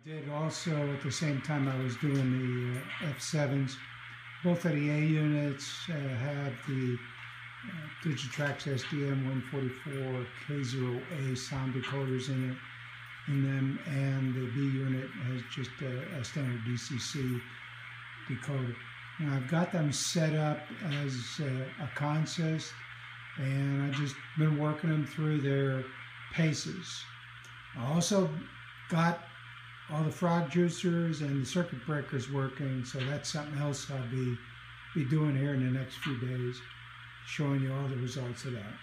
did also at the same time I was doing the F7s. Both of the A units have the Digitrax SDN144K0a sound decoders in them, and the B unit has just a standard DCC decoder. Now I've got them set up as a consist, and I've just been working them through their paces. I also got all the frog juicers and the circuit breakers working, so that's something else I'll be doing here in the next few days, showing you all the results of that.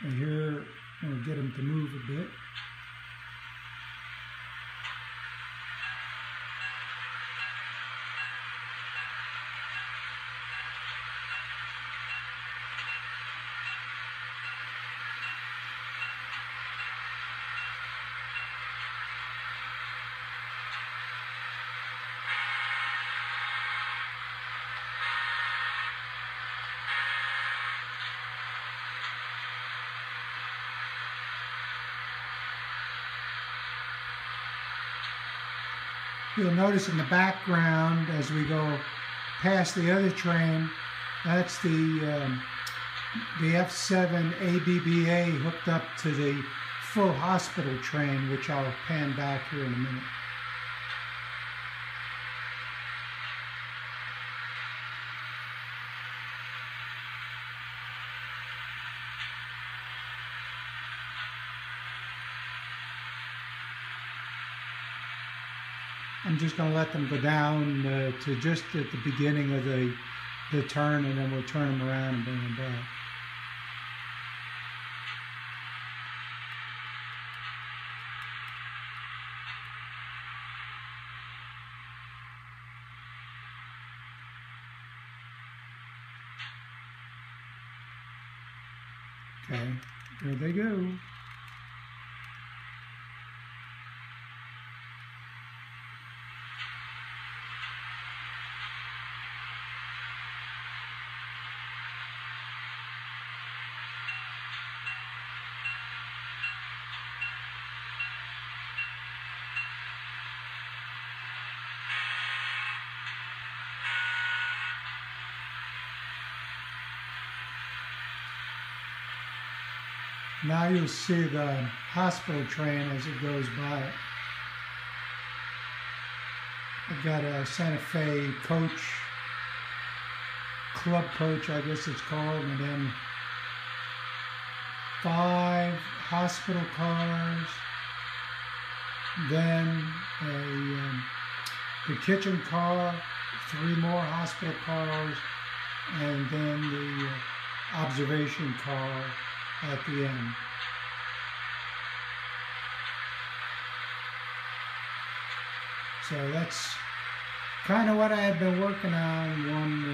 And here I'm going to get them to move a bit. You'll notice in the background as we go past the other train, that's the F7 ABBA hooked up to the full hospital train, which I'll pan back here in a minute. I'm just going to let them go down to just at the beginning of the turn, and then we'll turn them around and bring them back. Okay, there they go. Now you'll see the hospital train as it goes by. I've got a Santa Fe coach, club coach I guess it's called, and then 5 hospital cars, then the kitchen car, 3 more hospital cars, and then the observation car at the end. So that's kind of what I had been working on when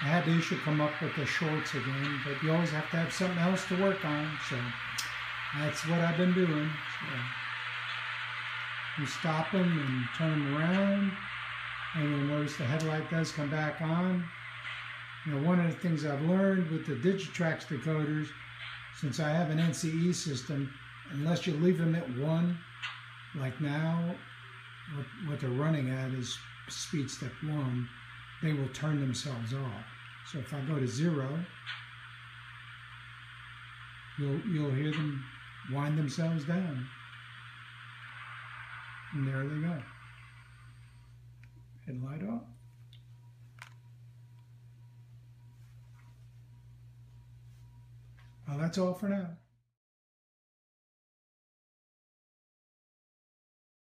I had the issue come up with the shorts again, but you always have to have something else to work on, so that's what I've been doing. So you stop them and turn them around, and you'll notice the headlight does come back on. You know, one of the things I've learned with the Digitrax decoders, since I have an NCE system, unless you leave them at 1, like now, what they're running at is speed step 1, they will turn themselves off. So if I go to 0, you'll hear them wind themselves down. And there they go. Headlight off. Well, that's all for now.